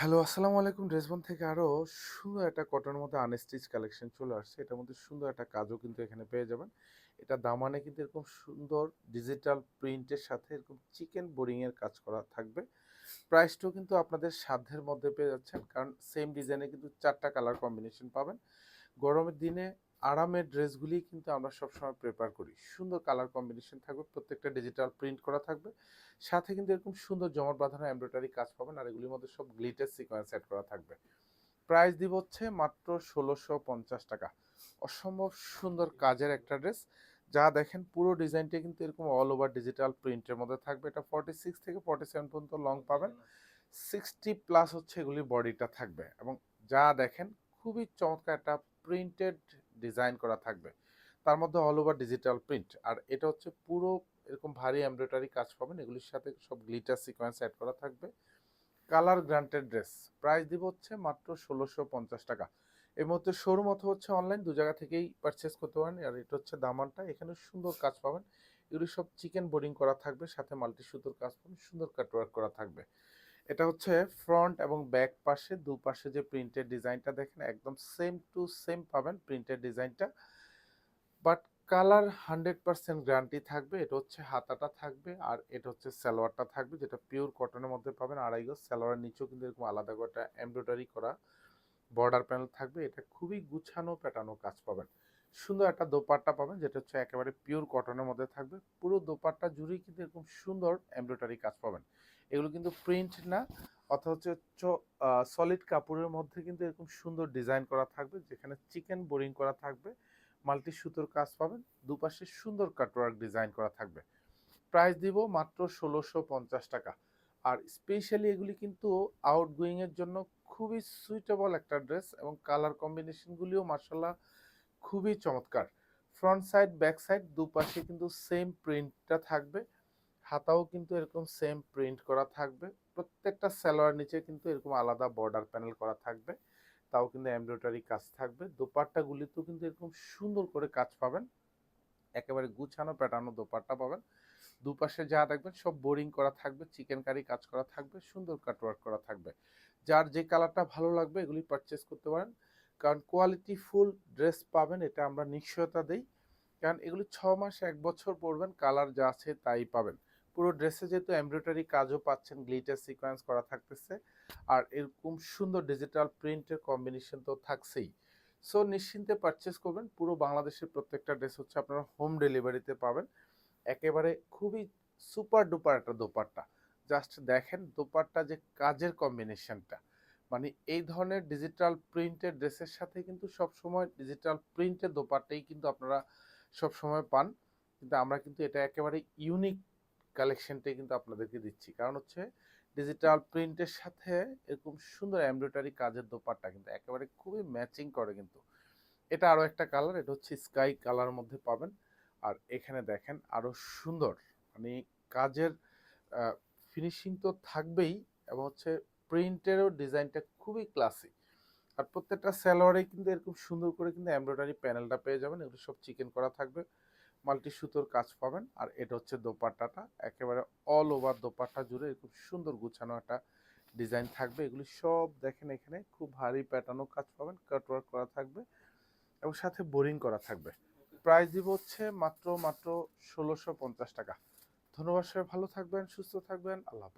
Hello, আসসালামু আলাইকুম। ড্রেসবন থেকে আরো সুন্দর একটা কটনের মধ্যে আনস্টিচ কালেকশন চলে আসছে। এটার মধ্যে সুন্দর একটা কাজও কিন্তু এখানে পেয়ে যাবেন। এটা দামানে কিন্তু এরকম সুন্দর ডিজিটাল প্রিন্টের সাথে এরকম চিকেন বোরিং এর কাজ করা থাকবে। প্রাইসটাও কিন্তু আপনাদের সাধ্যের মধ্যে পেয়ে যাচ্ছেন। কারণ সেম ডিজাইনে কিন্তু ৪ টা কালার কম্বিনেশন পাবেন। গরমের দিনে আরামের ড্রেসগুলি কিন্তু আমরা সবসময় প্রেফার করি। সুন্দর কালার কম্বিনেশন থাকবে, প্রত্যেকটা ডিজিটাল প্রিন্ট করা থাকবে। সাথে কিন্তু এরকম সুন্দর জমর বাঁধানো এমব্রয়ডারি কাজ পাবেন, আর এগুলির মধ্যে সব গ্লিটার সিকোয়েন্স অ্যাড করা থাকবে। প্রাইস দিব হচ্ছে মাত্র ১৬৫০ টাকা। অসম্ভব সুন্দর কাজের একটা ড্রেস। যা দেখেন পুরো ডিজাইনটা কিন্তু এরকম অল ওভার ডিজিটাল প্রিন্টের মধ্যে থাকবে। এটা 46 থেকে 47 পর্যন্ত লং পাবেন। 60 প্লাস হচ্ছে এগুলির বডিটা থাকবে, এবং যা দেখেন খুবই চমৎকার একটা প্রিন্টেড ডিজাইন করা থাকবে। তার মধ্যে অল ওভার ডিজিটাল প্রিন্ট, আর এটা হচ্ছে পুরো এরকম ভারী এমব্রয়ডারি কাজ পাবেন। এগুলির সাথে সব গ্লিটার সিকোয়েন্স অ্যাড করা থাকবে। Colour granted dress. প্রাইস দিব হচ্ছে মাত্র ১৬৫০ টাকা। এই মুহূর্তে শোরুম অথবা হচ্ছে অনলাইন দু জায়গা থেকেই পারচেস করতে পারেন। আর এটা হচ্ছে দামানটা, এখানে সুন্দর কাজ পাবেন। এগুলি সব চিকেন বোর্ডিং করা থাকবে, সাথে মাল্টি সুতোর কাজ পাবেন, সুন্দর কাটওয়ার্ক করা থাকবে। এটা হচ্ছে ফ্রন্ট এবং ব্যাক পাশে দুপাশে যে প্রিন্টের ডিজাইনটা দেখেন একদম সেম টু সেম পাবেন প্রিন্টের ডিজাইনটা। বাট কালার 100% গ্যারান্টি থাকবে। এটা হচ্ছে হাতাটা থাকবে, আর এটা হচ্ছে সালোয়ারটা থাকবে, যেটা পিওর কটনের মধ্যে পাবেন। আড়াই গজ সালোয়ারের নিচেও কিন্তু এরকম আলাদা করে একটা এমব্রয়ডারি করা বর্ডার প্যানেল থাকবে। এটা খুবই গুছানো প্যাটার্নো কাজ পাবেন। সুন্দর একটা দোপাট্টা পাবেন, যেটা হচ্ছে একেবারে পিওর কটনের মধ্যে থাকবে। পুরো দোপাট্টা জুড়েই কিন্তু এরকম সুন্দর এমব্রয়ডারি কাজ পাবেন। এগুলো কিন্তু প্রিন্ট না, অথবা হচ্ছে সলিড কাপড়ের মধ্যে কিন্তু এরকম সুন্দর ডিজাইন করা থাকবে, যেখানে চিকেন বোরিং করা থাকবে। মাল্টি সুতোর কাজ পাবেন, দুপাশে সুন্দর কাটওয়ার্ক ডিজাইন করা থাকবে। প্রাইস দিব মাত্র ১৬৫০ টাকা। আর স্পেশালি এগুলি কিন্তু আউটগোয়িং এর জন্য খুবই সুইটেবল একটা ড্রেস, এবং কালার কম্বিনেশনগুলিও মার্শাল্লাহ খুবই চমৎকার। ফ্রন্ট সাইড ব্যাক সাইড দুপাশে কিন্তু সেম প্রিন্টটা থাকবে। হাতাও কিন্তু এরকম সেম প্রিন্ট করা থাকবে। প্রত্যেকটা সালোয়ার নিচে কিন্তু এরকম আলাদা বর্ডার প্যানেল করা থাকবে। তাও কিন্তু এমব্রয়ডারি কাজ থাকবে। দোপাট্টাগুলিতেও কিন্তু এরকম সুন্দর করে কাজ পাবেন। একেবারে গুছানো প্যাটার্নো দোপাট্টা পাবেন। দুপাশে যা দেখবেন সব বোরিং করা থাকবে, চিকেন কারি কাজ করা থাকবে, সুন্দর কাটওয়ার্ক করা থাকবে। যার যে কালারটা ভালো লাগবে এগুলি পারচেস করতে পারেন। কারণ কোয়ালিটি ফুল ড্রেস পাবেন, এটা আমরা নিশ্চয়তা দেই। কারণ এগুলি ৬ মাস ১ বছর পরবেন, কালার যা আছে তাই পাবেন। পুরো ড্রেসে যেহেতু এমব্রয়ডারি কাজও পাচ্ছেন, গ্লিটার সিকোয়েন্স করা থাকতেছে, আর এরকম সুন্দর ডিজিটাল প্রিন্টের কম্বিনেশন তো থাকছেই। সো নিশ্চিন্তে পারচেস করবেন। পুরো বাংলাদেশের প্রত্যেকটা ড্রেস হচ্ছে আপনারা হোম ডেলিভারিতে পাবেন। একেবারে খুবই সুপার ডুপার একটা দোপাট্টা। জাস্ট দেখেন দোপাট্টা যে কাজের কম্বিনেশনটা, মানে এই ধরনের ডিজিটাল প্রিন্টের ড্রেসের সাথে কিন্তু সবসময় ডিজিটাল প্রিন্টের দোপাট্টাই কিন্তু আপনারা সবসময় পান। কিন্তু আমরা কিন্তু এটা একেবারে ইউনিক কালেকশনটাই কিন্তু আপনাদেরকে দিচ্ছি। কারণ হচ্ছে ডিজিটাল প্রিন্টের সাথে এরকম সুন্দর এমব্রয়ডারি কাজের দোপাট্টা কিন্তু একেবারে খুবই ম্যাচিং করে কিন্তু। এটা আরো একটা কালার, এটা হচ্ছে স্কাই কালার মধ্যে পাবেন। আর এখানে দেখেন আরো সুন্দর, মানে কাজের ফিনিশিং তো থাকবেই, এবং হচ্ছে প্রিন্টেরও ডিজাইনটা খুবই ক্লাসি। আর প্রত্যেকটা সালোয়ারে কিন্তু এরকম সুন্দর করে কিন্তু এমব্রয়ডারি প্যানেলটা পেয়ে যাবেন। এগুলো সব চিকেন করা থাকবে, মাল্টি সুতোর কাজ পাবেন। আর এটা হচ্ছে দোপাট্টাটা, একেবারে অল ওভার দোপাট্টা জুড়ে এরকম সুন্দর গুছানো একটা ডিজাইন থাকবে। এগুলি সব দেখেন এখানে খুব ভারী প্যাটার্নও কাজ পাবেন, কাটওয়ার্ক করা থাকবে, এবং সাথে বোরিং করা থাকবে। প্রাইস দিব হচ্ছে মাত্র ১৬৫০ টাকা। ধন্যবাদ, সবাই ভালো থাকবেন, সুস্থ থাকবেন। আল্লাহ হাফেজ।